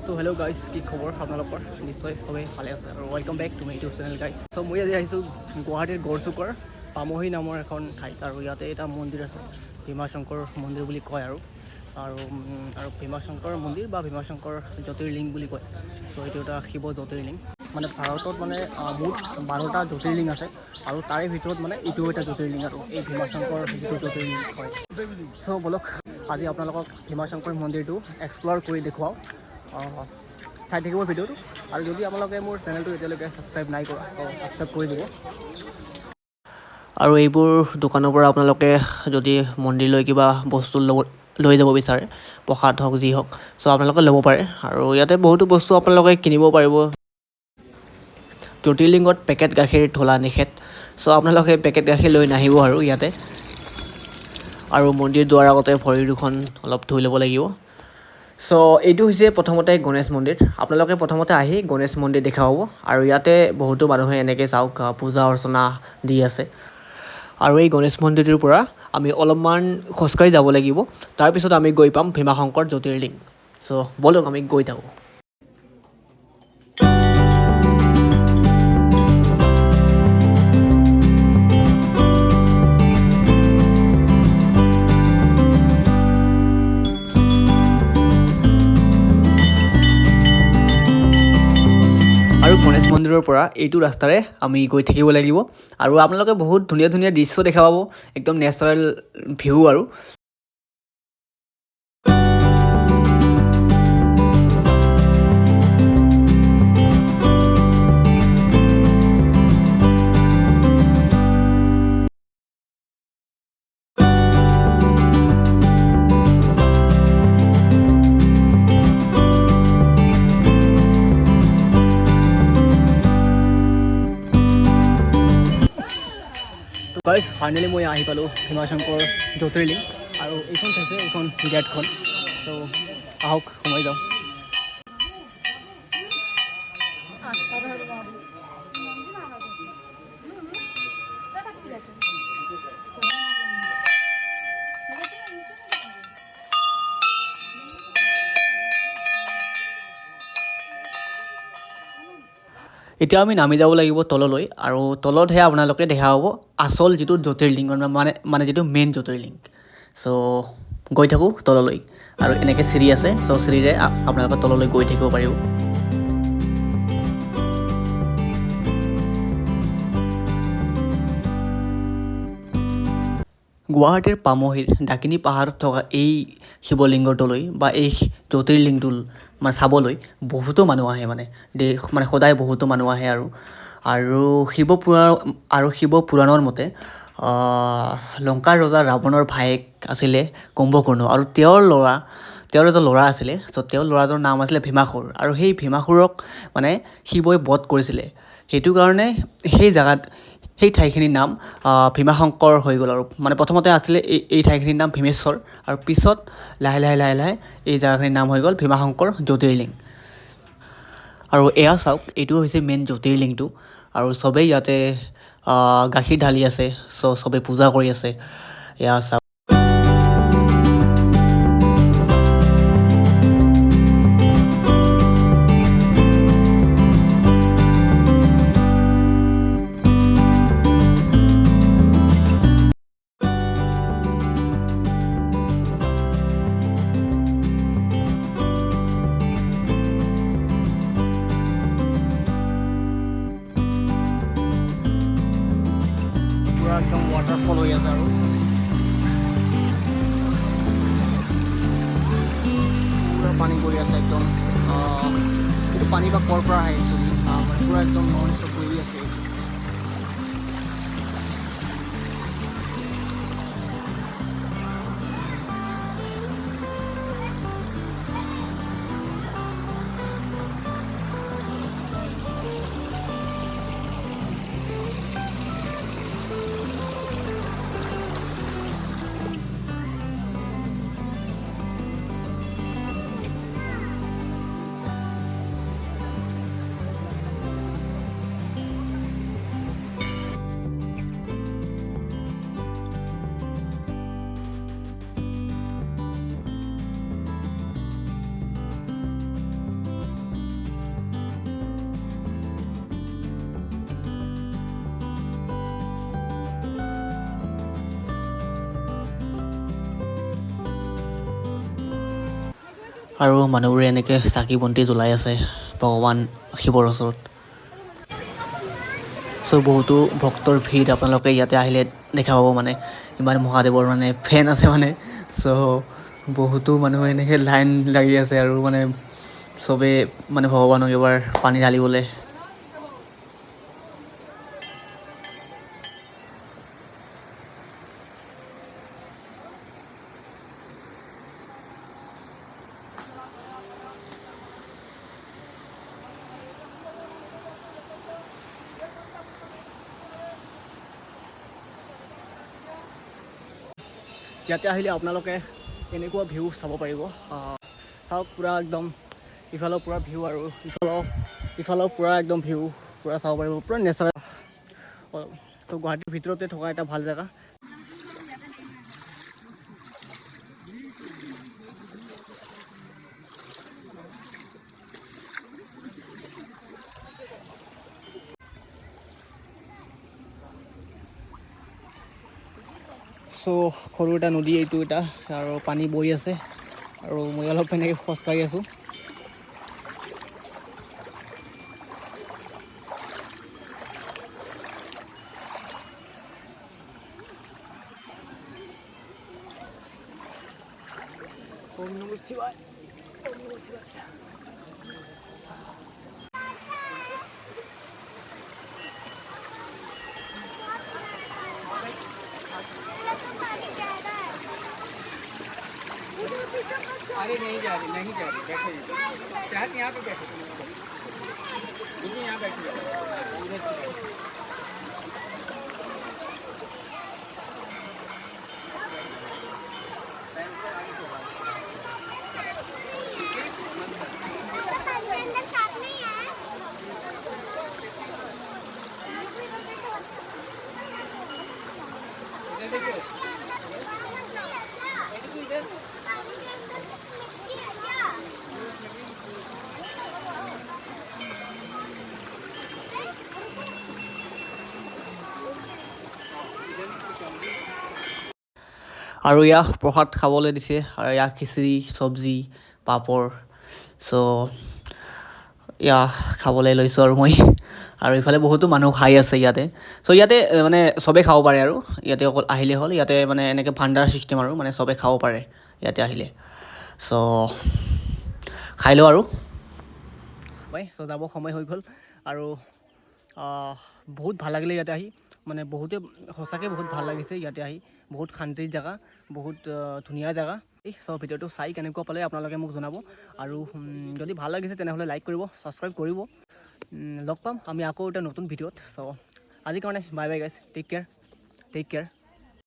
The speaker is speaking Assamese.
So hello guys, কি খবৰ আপোনালোকৰ নিশ্চয় সবেই ভালে আছে আৰু welcome back to my YouTube channel guys. চ' মই আজি আহিছোঁ গুৱাহাটীৰ গড়চুকৰ পামহি নামৰ এখন ঠাইত আৰু ইয়াতে এটা মন্দিৰ আছে, ভীমাশংকৰ মন্দিৰ বুলি কয় আৰু ভীমাশংকৰ মন্দিৰ বা ভীমাশংকৰ জ্যোতিৰ্লিংগ বুলি কয়। চ' এইটো এটা শিৱ জ্যোতিৰ্লিংগ, মানে ভাৰতত মানে মুঠ 12টা জ্যোতিৰ্লিংগ আছে আৰু তাৰে ভিতৰত মানে এইটো এটা জ্যোতিৰ্লিংগ আৰু এই ভীমাশংকৰ যিটো জ্যোতিৰ্লিংগ হয়। চ' বলক আজি আপোনালোকক ভীমাশংকৰ মন্দিৰটো এক্সপ্ল'ৰ কৰি দেখুৱাওঁ। চাই থাকিব ভিডিঅ'টো, আৰু যদি আপোনালোকে মোৰ চেনেলটো এতিয়ালৈকে ছাবস্ক্ৰাইব নাই কৰা ছাবস্ক্ৰাইব কৰি দিব। আৰু এইবোৰ দোকানৰ পৰা আপোনালোকে যদি মন্দিৰলৈ কিবা বস্তু লৈ যাব বিচাৰে, প্ৰসাদ হওক যি হওক, চ' আপোনালোকে ল'ব পাৰে। আৰু ইয়াতে বহুতো বস্তু আপোনালোকে কিনিব পাৰিব। জ্যোতিৰ্লিংগত পেকেট গাখীৰ ঢলা নিষেধ, চ' আপোনালোকে পেকেট গাখীৰ লৈ নাহিব আৰু ইয়াতে। আৰু মন্দিৰ যোৱাৰ আগতে ভৰি দুখন অলপ ধুই ল'ব লাগিব। চ' এইটো হৈছে প্ৰথমতে গণেশ মন্দিৰ। আপোনালোকে প্ৰথমতে আহি গণেশ মন্দিৰ দেখা পাব, আৰু ইয়াতে বহুতো মানুহে এনেকৈ চাওক পূজা অৰ্চনা দি আছে। আৰু এই গণেশ মন্দিৰটোৰ পৰা আমি অলপমান খোজকাঢ়ি যাব লাগিব, তাৰপিছত আমি গৈ পাম ভীমাশংকৰ জ্যোতিৰ্লিংগ। চ' বলক আমি গৈ থাকোঁ। আৰু গণেশ মন্দিৰৰ পৰা এইটো ৰাস্তাৰে আমি গৈ থাকিব লাগিব, আৰু আপোনালোকে বহুত ধুনীয়া ধুনীয়া দৃশ্য দেখা পাব, একদম নেচাৰেল ভিউ আৰু। গাইজ ফাইনেলি মই আহি পালোঁ ভীমাশংকৰ জ্যোতিৰ্লিংগ, আৰু এইখন চাইছে এইখন গেটখন। ত' আহক সোমাই যাওঁ। এতিয়া আমি নামি যাব লাগিব তললৈ, আৰু তলতহে আপোনালোকে দেখা পাব আচল যিটো জ্যোতিৰ্লিংগ, মানে যিটো মেইন জ্যোতিৰ্লিংগ। চ' গৈ থাকোঁ তললৈ, আৰু এনেকৈ চিৰি আছে, চ' চিৰিৰে আপোনালোকে তললৈ গৈ থাকিব পাৰিব। গুৱাহাটীৰ পামহিৰ ডাকিনী পাহাৰত থকা এই শিৱলিংগটোলৈ বা এই জ্যোতিৰ্লিংগটো মানে চাবলৈ বহুতো মানুহ আহে, মানে সদায় বহুতো মানুহ আহে। আৰু শিৱ পুৰাণৰ মতে লংকাৰ ৰজা ৰাৱণৰ ভায়েক আছিলে কুম্ভকৰ্ণ, আৰু তেওঁৰ এটা ল'ৰা আছিলে। চ' তেওঁৰ ল'ৰাটোৰ নাম আছিলে ভীমাসুৰ, আৰু সেই ভীমাসুৰক মানে শিৱই বধ কৰিছিলে। সেইটো কাৰণে সেই ঠাইখিনিৰ নাম ভীমাশংকৰ হৈ গ'ল। আৰু মানে প্ৰথমতে আছিলে এই ঠাইখিনিৰ নাম ভীমেশ্বৰ, আৰু পিছত লাহে লাহে এই জেগাখিনিৰ নাম হৈ গ'ল ভীমাশংকৰ জ্যোতিৰ্লিংগ। আৰু এয়া চাওক, এইটো হৈছে মেইন জ্যোতিৰ্লিংগটো, আৰু চবেই ইয়াতে গাখীৰ ঢালি আছে, চ' চবেই পূজা কৰি আছে। এয়া চাওক। পুৰা একদম ৱাটাৰফল হৈ আছে, আৰু পুৰা পানী পৰি আছে একদম। এইটো পানী বা ক'ৰ পৰা আহে একচুৱেলি, পুৰা একদম নন ষ্টপ পৰি আছে। আৰু মানুহবোৰে এনেকৈ চাকি বন্তি জ্বলাই আছে ভগৱান শিৱৰ ওচৰত। চ' বহুতো ভক্তৰ ভিৰ আপোনালোকে ইয়াতে আহিলে দেখা পাব মানে ইমান মহাদেৱৰ মানে ফেন আছে মানে। চ' বহুতো মানুহে এনেকৈ লাইন লাগি আছে আৰু মানে চবেই মানে ভগৱানক এবাৰ পানী ঢালিবলৈ। ইয়াতে আহিলে আপোনালোকে এনেকুৱা ভিউ চাব পাৰিব। চাওক পূৰা একদম ইফালৰ পূৰা ভিউ আৰু ইফালৰ পূৰা একদম ভিউ পূৰা চাব পাৰিব, পূৰা নেচাৰেল। চ' গুৱাহাটীৰ ভিতৰতে থকা এটা ভাল জেগা। চ' সৰু এটা নদী এইটো এটা আৰু পানী বৈ আছে আৰু মই অলপ এনেকৈ খোজকাঢ়ি আছোঁ। ওম নমঃ শিৱায়, ওম নমঃ শিৱায়। अरे नहीं जा रही बैठे चाहत यहाँ पे बैठे यहाँ बैठे আৰু ইয়াক প্ৰসাদ খাবলৈ দিছে আৰু ইয়াক খিচিৰি চব্জি পাপৰ। চ' ইয়াক খাবলৈ লৈছোঁ আৰু মই, আৰু ইফালে বহুতো মানুহ খাই আছে ইয়াতে। চ' ইয়াতে মানে চবেই খাব পাৰে আৰু ইয়াতে অকল আহিলে হ'ল। ইয়াতে মানে এনেকৈ ভাণ্ডাৰ ছিষ্টেম আৰু মানে চবেই খাব পাৰে ইয়াতে আহিলে। চ' খাই লওঁ আৰু চ' যাব সময় হৈ গ'ল আৰু বহুত ভাল লাগিলে ইয়াতে আহি, মানে বহুতে সঁচাকৈ বহুত ভাল লাগিছে ইয়াতে আহি। বহুত শান্তিৰ জেগা, বহুত ধুনীয়া জেগা। চ' ভিডিঅ'টো চাই কেনেকুৱা পালে আপোনালোকে মোক জনাব, আৰু যদি ভাল লাগিছে তেনেহ'লে লাইক কৰিব, ছাবস্ক্ৰাইব কৰিব। লগ পাম আমি আকৌ এটা নতুন ভিডিঅ'ত। চ' আজিৰ কাৰণে bye bye guys, take care.